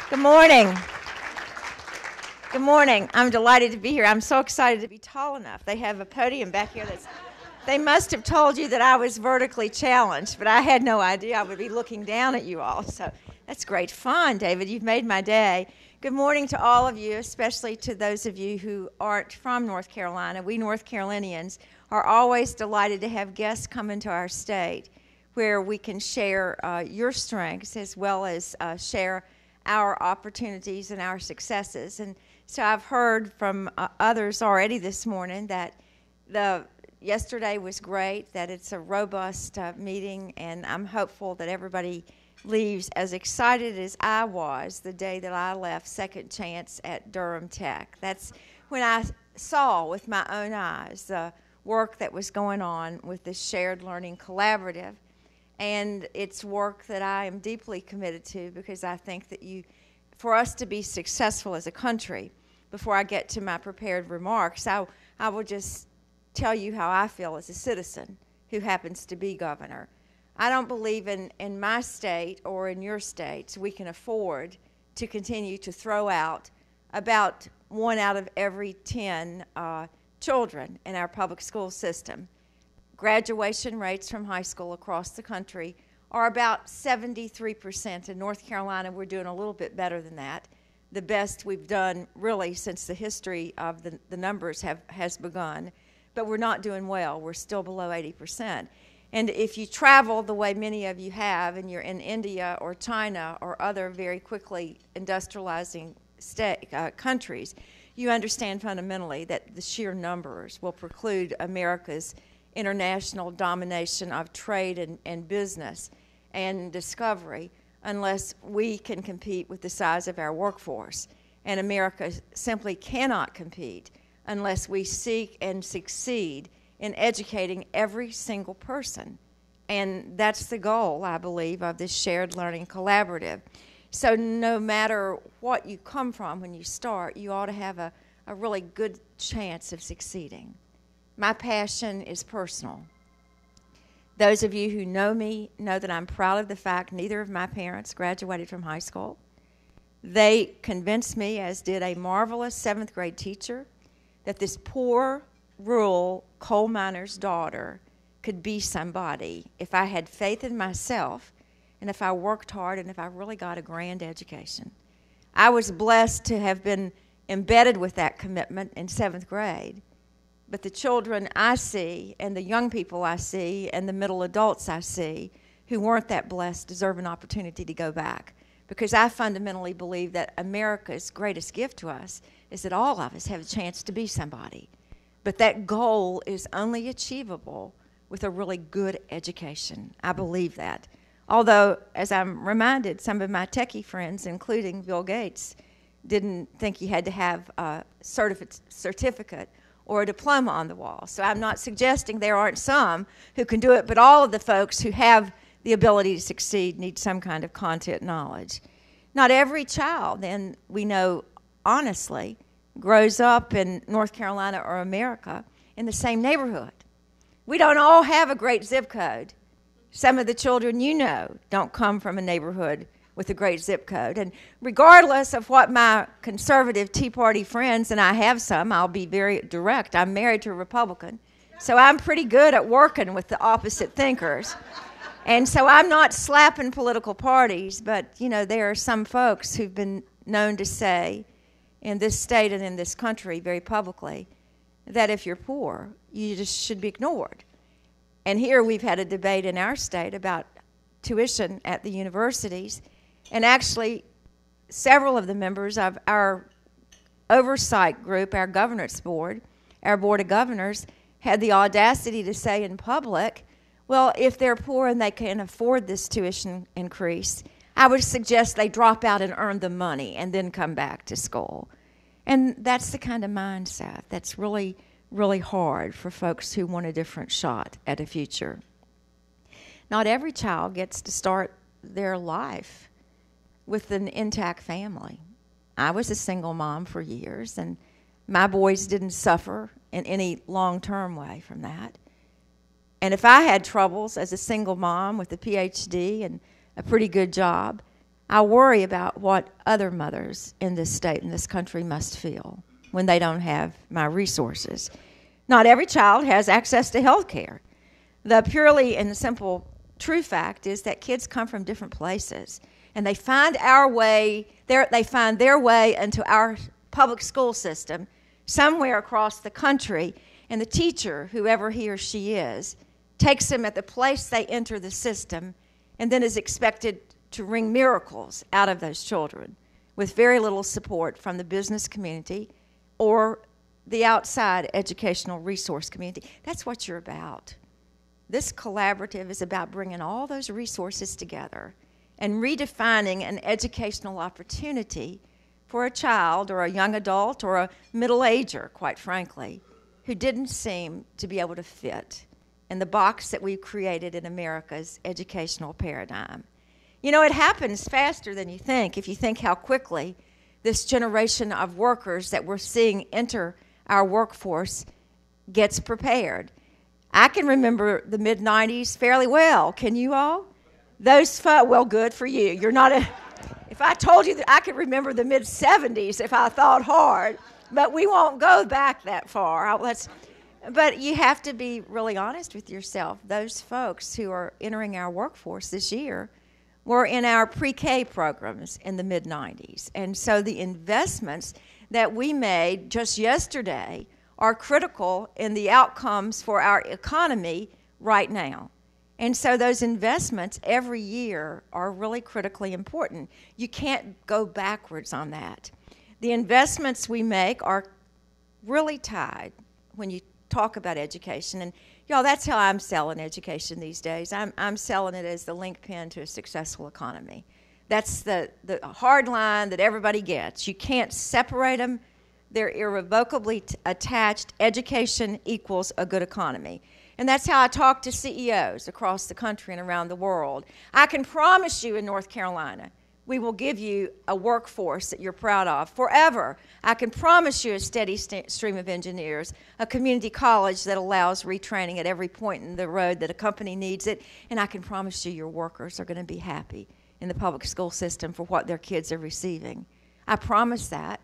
Good morning. Good morning. I'm delighted to be here. I'm so excited to be tall enough. They have a podium back here they must have told you that I was vertically challenged, but I had no idea I would be looking down at you all. So that's great fun, David. You've made my day. Good morning to all of you, especially to those of you who aren't from North Carolina. We North Carolinians are always delighted to have guests come into our state where we can share your strengths as well as share our opportunities and our successes. And so I've heard from others already this morning that yesterday was great, that it's a robust meeting, and I'm hopeful that everybody leaves as excited as I was the day that I left Second Chance at Durham Tech. That's when I saw with my own eyes the work that was going on with the Shared Learning Collaborative. And it's work that I am deeply committed to because I think that for us to be successful as a country, before I get to my prepared remarks, I will just tell you how I feel as a citizen who happens to be governor. I don't believe in my state or in your states we can afford to continue to throw out about 1 out of every 10 children in our public school system. Graduation rates from high school across the country are about 73%. In North Carolina, we're doing a little bit better than that. The best we've done really since the history of the numbers has begun. But we're not doing well. We're still below 80%. And if you travel the way many of you have, and you're in India or China or other very quickly industrializing countries, you understand fundamentally that the sheer numbers will preclude America's international domination of trade and business and discovery unless we can compete with the size of our workforce. And America simply cannot compete unless we seek and succeed in educating every single person. And that's the goal, I believe, of this Shared Learning Collaborative. So no matter what you come from when you start, you ought to have a really good chance of succeeding. My passion is personal. Those of you who know me know that I'm proud of the fact neither of my parents graduated from high school. They convinced me, as did a marvelous 7th grade teacher, that this poor, rural coal miner's daughter could be somebody if I had faith in myself and if I worked hard and if I really got a grand education. I was blessed to have been embedded with that commitment in 7th grade. But the children I see and the young people I see and the middle adults I see who weren't that blessed deserve an opportunity to go back. Because I fundamentally believe that America's greatest gift to us is that all of us have a chance to be somebody. But that goal is only achievable with a really good education. I believe that. Although, as I'm reminded, some of my techie friends, including Bill Gates, didn't think you had to have a certificate or a diploma on the wall. So I'm not suggesting there aren't some who can do it, but all of the folks who have the ability to succeed need some kind of content knowledge. Not every child, then we know honestly, grows up in North Carolina or America in the same neighborhood. We don't all have a great zip code. Some of the children you know don't come from a neighborhood with a great zip code. And regardless of what my conservative Tea Party friends, and I have some, I'll be very direct, I'm married to a Republican, so I'm pretty good at working with the opposite thinkers. And so I'm not slapping political parties, but, you know, there are some folks who've been known to say in this state and in this country very publicly that if you're poor, you just should be ignored. And here we've had a debate in our state about tuition at the universities. And actually, several of the members of our oversight group, our governance board, our board of governors, had the audacity to say in public, well, if they're poor and they can afford this tuition increase, I would suggest they drop out and earn the money and then come back to school. And that's the kind of mindset that's really, really hard for folks who want a different shot at a future. Not every child gets to start their life with an intact family. I was a single mom for years, and my boys didn't suffer in any long-term way from that. And if I had troubles as a single mom with a PhD and a pretty good job, I worry about what other mothers in this state and this country must feel when they don't have my resources. Not every child has access to health care. The purely and simple true fact is that kids come from different places, and they find their way into our public school system somewhere across the country, and the teacher, whoever he or she is, takes them at the place they enter the system and then is expected to wring miracles out of those children with very little support from the business community or the outside educational resource community. That's what you're about. This collaborative is about bringing all those resources together and redefining an educational opportunity for a child or a young adult or a middle-ager, quite frankly, who didn't seem to be able to fit in the box that we've created in America's educational paradigm. You know, it happens faster than you think if you think how quickly this generation of workers that we're seeing enter our workforce gets prepared. I can remember the mid-'90s fairly well. Can you all? Well, good for you. You're not a... If I told you that I could remember the mid-'70s if I thought hard, but we won't go back that far. But you have to be really honest with yourself. Those folks who are entering our workforce this year were in our pre-K programs in the mid-'90s. And so the investments that we made just yesterday are critical in the outcomes for our economy right now. And so those investments every year are really critically important. You can't go backwards on that. The investments we make are really tied when you talk about education. And y'all, that's how I'm selling education these days. I'm selling it as the linchpin to a successful economy. That's the hard line that everybody gets. You can't separate them. They're irrevocably attached. Education equals a good economy. And that's how I talk to CEOs across the country and around the world. I can promise you in North Carolina, we will give you a workforce that you're proud of forever. I can promise you a steady stream of engineers, a community college that allows retraining at every point in the road that a company needs it, and I can promise you your workers are going to be happy in the public school system for what their kids are receiving. I promise that.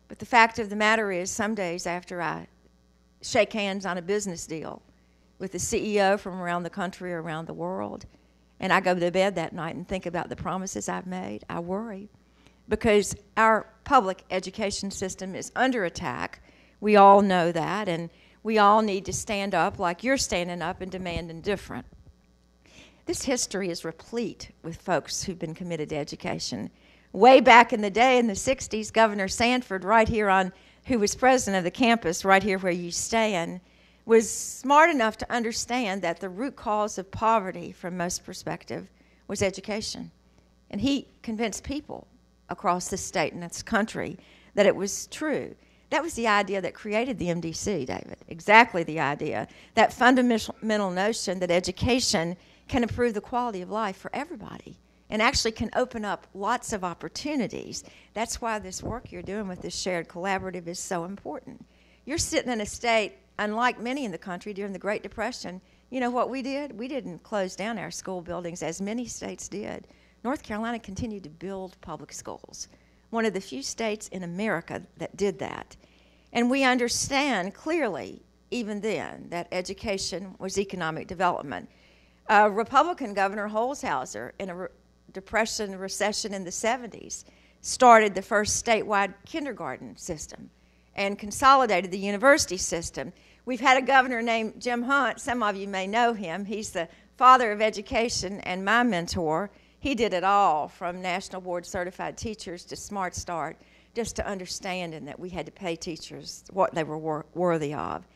But the fact of the matter is, some days after I shake hands on a business deal with a CEO from around the country or around the world, and I go to bed that night and think about the promises I've made, I worry. Because our public education system is under attack. We all know that, and we all need to stand up like you're standing up and demanding different. This history is replete with folks who've been committed to education. Way back in the day, in the 60s, Governor Sanford, right here who was president of the campus, right here where you stand, was smart enough to understand that the root cause of poverty, from most perspective, was education. And he convinced people across this state and this country that it was true. That was the idea that created the MDC, David. Exactly the idea. That fundamental notion that education can improve the quality of life for everybody and actually can open up lots of opportunities. That's why this work you're doing with this shared collaborative is so important. You're sitting in a state, unlike many in the country during the Great Depression. You know what we did? We didn't close down our school buildings as many states did. North Carolina continued to build public schools, one of the few states in America that did that. And we understand clearly, even then, that education was economic development. Republican Governor Holshouser, in a recession in the 70s, started the first statewide kindergarten system and consolidated the university system. We've had a governor named Jim Hunt. Some of you may know him. He's the father of education and my mentor. He did it all, from National Board Certified Teachers to Smart Start, just to understanding that we had to pay teachers what they were worthy of.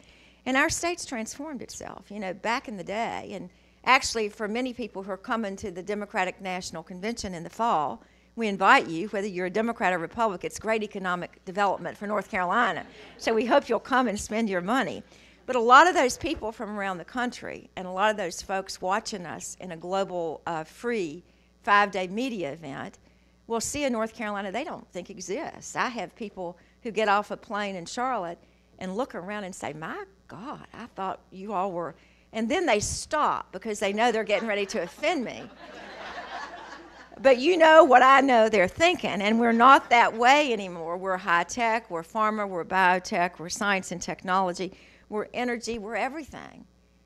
And our state's transformed itself. You know, back in the day, and actually for many people who are coming to the Democratic National Convention in the fall, we invite you, whether you're a Democrat or Republican. It's great economic development for North Carolina. So we hope you'll come and spend your money. But a lot of those people from around the country and a lot of those folks watching us in a global free 5-day media event will see a North Carolina they don't think exists. I have people who get off a plane in Charlotte and look around and say, my God, I thought you all were, and then they stop because they know they're getting ready to offend me. But you know what I know they're thinking, and we're not that way anymore. We're high tech, we're pharma, we're biotech, we're science and technology, we're energy, we're everything.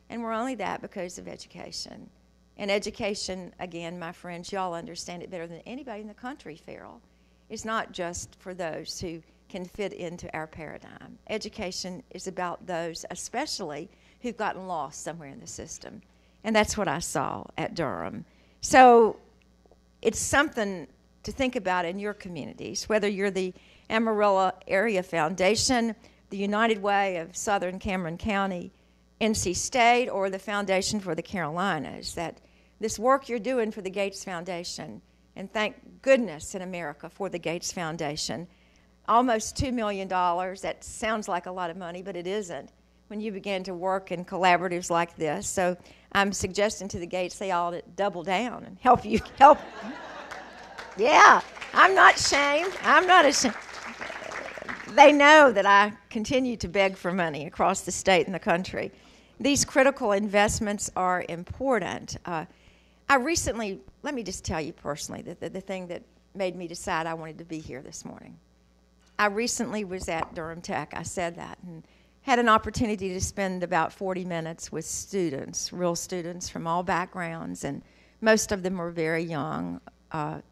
And we're only that because of education. And education, again, my friends, y'all understand it better than anybody in the country, Farrell. It's not just for those who can fit into our paradigm. Education is about those, especially who've gotten lost somewhere in the system. And that's what I saw at Durham. So it's something to think about in your communities, whether you're the Amarillo Area Foundation, the United Way of Southern Cameron County, NC State, or the Foundation for the Carolinas, that this work you're doing for the Gates Foundation, and thank goodness in America for the Gates Foundation, almost $2 million, that sounds like a lot of money, but it isn't when you begin to work in collaboratives like this. So I'm suggesting to the Gates they ought to double down and help. Yeah, I'm not ashamed. I'm not ashamed. They know that I continue to beg for money across the state and the country. These critical investments are important. I recently, let me just tell you personally, the thing that made me decide I wanted to be here this morning. I recently was at Durham Tech, I said that, and had an opportunity to spend about 40 minutes with students, real students from all backgrounds, and most of them were very young. From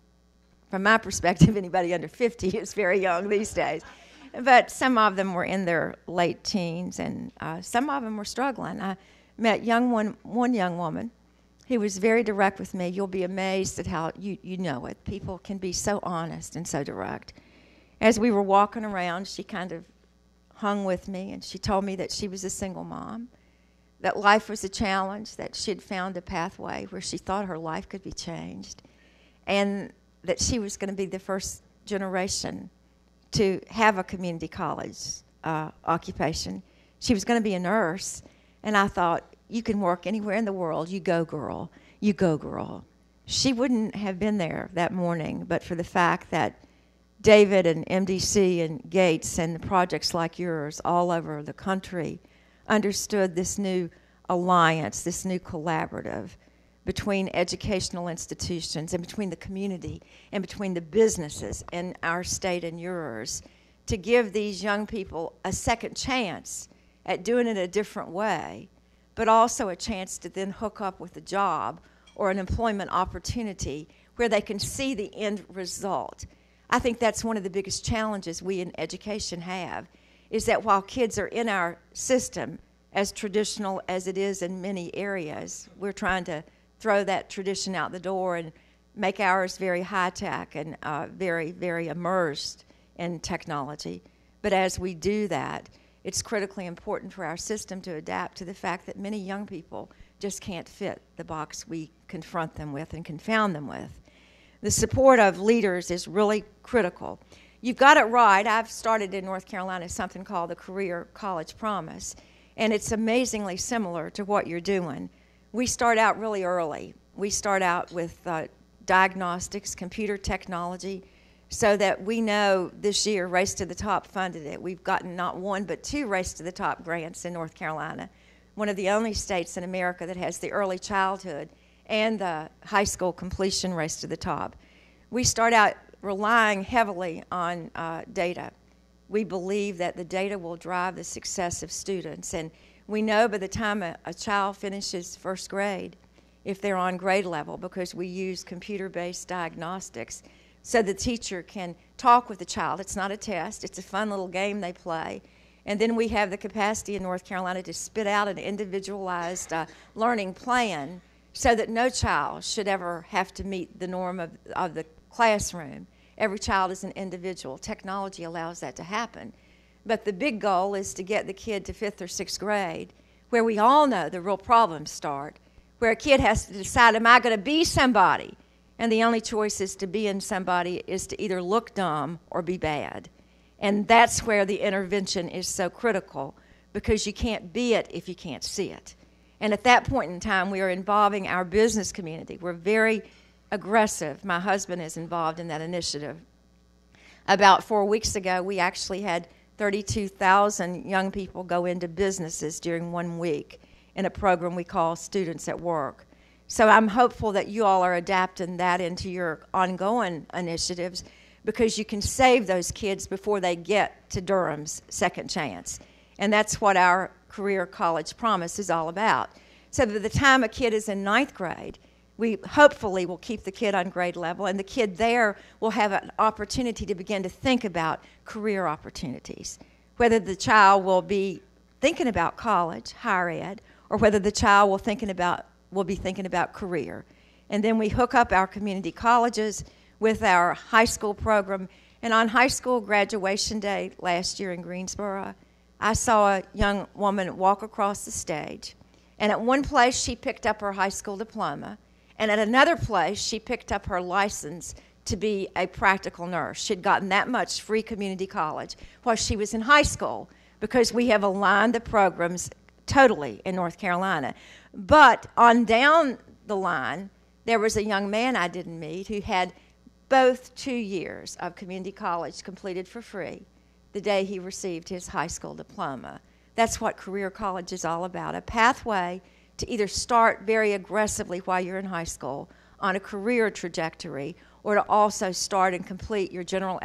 my perspective, anybody under 50 is very young these days. But some of them were in their late teens, and some of them were struggling. I met one young woman who was very direct with me. You'll be amazed at how you know it. People can be so honest and so direct. As we were walking around, she kind of hung with me, and she told me that she was a single mom, that life was a challenge, that she had found a pathway where she thought her life could be changed, and that she was going to be the first generation to have a community college occupation. She was going to be a nurse, and I thought, you can work anywhere in the world. You go, girl. You go, girl. She wouldn't have been there that morning but for the fact that David and MDC and Gates and projects like yours all over the country understood this new alliance, this new collaborative between educational institutions and between the community and between the businesses in our state and yours to give these young people a second chance at doing it a different way, but also a chance to then hook up with a job or an employment opportunity where they can see the end result. I think that's one of the biggest challenges we in education have, is that while kids are in our system, as traditional as it is in many areas, we're trying to throw that tradition out the door and make ours very high-tech and very, very immersed in technology. But as we do that, it's critically important for our system to adapt to the fact that many young people just can't fit the box we confront them with and confound them with. The support of leaders is really critical. You've got it right. I've started in North Carolina something called the Career College Promise, and it's amazingly similar to what you're doing. We start out really early. We start out with diagnostics, computer technology, so that we know this year Race to the Top funded it. We've gotten not one but 2 Race to the Top grants in North Carolina, one of the only states in America that has the early childhood and the high school completion Race to the Top. We start out relying heavily on data. We believe that the data will drive the success of students, and we know by the time a child finishes first grade, if they're on grade level, because we use computer-based diagnostics, so the teacher can talk with the child. It's not a test. It's a fun little game they play. And then we have the capacity in North Carolina to spit out an individualized learning plan so that no child should ever have to meet the norm of the classroom. Every child is an individual. Technology allows that to happen. But the big goal is to get the kid to 5th or 6th grade, where we all know the real problems start, where a kid has to decide, am I going to be somebody? And the only choice is to be in somebody is to either look dumb or be bad. And that's where the intervention is so critical, because you can't be it if you can't see it. And at that point in time, we are involving our business community. We're very aggressive. My husband is involved in that initiative. About 4 weeks ago, we actually had 32,000 young people go into businesses during 1 week in a program we call Students at Work. So I'm hopeful that you all are adapting that into your ongoing initiatives, because you can save those kids before they get to Durham's second chance. And that's what our Career College Promise is all about. So by the time a kid is in 9th grade, we hopefully will keep the kid on grade level, and the kid there will have an opportunity to begin to think about career opportunities, whether the child will be thinking about college, higher ed, or whether the child will be thinking about career. And then we hook up our community colleges with our high school program. And on high school graduation day last year in Greensboro, I saw a young woman walk across the stage. And at one place, she picked up her high school diploma. And at another place, she picked up her license to be a practical nurse. She'd gotten that much free community college while she was in high school, because we have aligned the programs totally in North Carolina. But on down the line, there was a young man I didn't meet who had both 2 years of community college completed for free the day he received his high school diploma. That's what career college is all about, a pathway to either start very aggressively while you're in high school on a career trajectory, or to also start and complete your general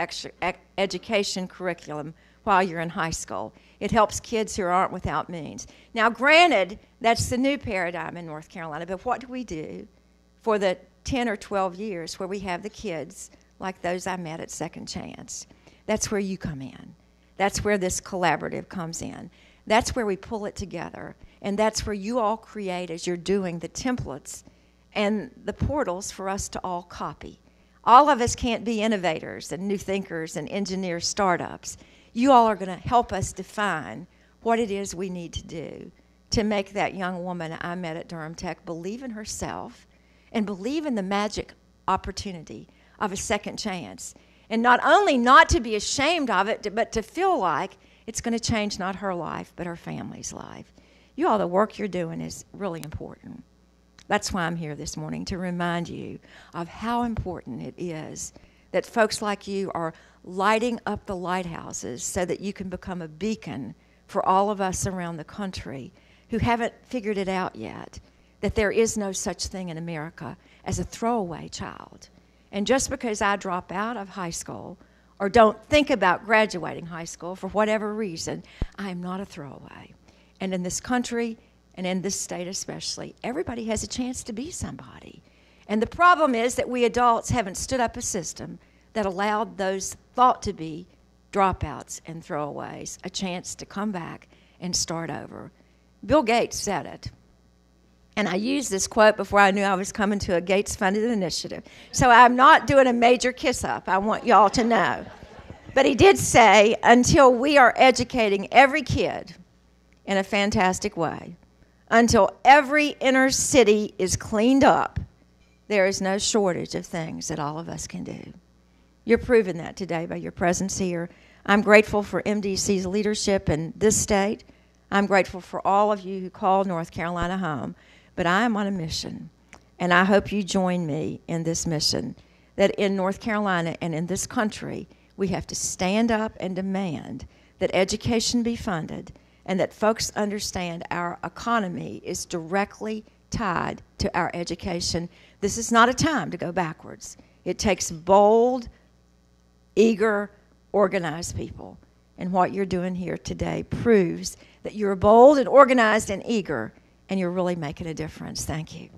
education curriculum while you're in high school. It helps kids who aren't without means. Now, granted, that's the new paradigm in North Carolina, but what do we do for the 10 or 12 years where we have the kids like those I met at Second Chance? That's where you come in. That's where this collaborative comes in. That's where we pull it together. And that's where you all create, as you're doing, the templates and the portals for us to all copy. All of us can't be innovators and new thinkers and engineer startups. You all are going to help us define what it is we need to do to make that young woman I met at Durham Tech believe in herself and believe in the magic opportunity of a second chance. And not only not to be ashamed of it, but to feel like it's going to change not her life, but her family's life. You all, the work you're doing is really important. That's why I'm here this morning, to remind you of how important it is that folks like you are lighting up the lighthouses so that you can become a beacon for all of us around the country who haven't figured it out yet, that there is no such thing in America as a throwaway child. And just because I drop out of high school or don't think about graduating high school for whatever reason, I am not a throwaway. And in this country, and in this state especially, everybody has a chance to be somebody. And the problem is that we adults haven't stood up a system that allowed those thought to be dropouts and throwaways a chance to come back and start over. Bill Gates said it. And I used this quote before I knew I was coming to a Gates-funded initiative. So I'm not doing a major kiss-up, I want y'all to know. But he did say, until we are educating every kid in a fantastic way, until every inner city is cleaned up, there is no shortage of things that all of us can do. You're proving that today by your presence here. I'm grateful for MDC's leadership in this state. I'm grateful for all of you who call North Carolina home. But I am on a mission, and I hope you join me in this mission, that in North Carolina and in this country, we have to stand up and demand that education be funded and that folks understand our economy is directly tied to our education. This is not a time to go backwards. It takes bold, eager, organized people. And what you're doing here today proves that you're bold and organized and eager, and you're really making a difference. Thank you.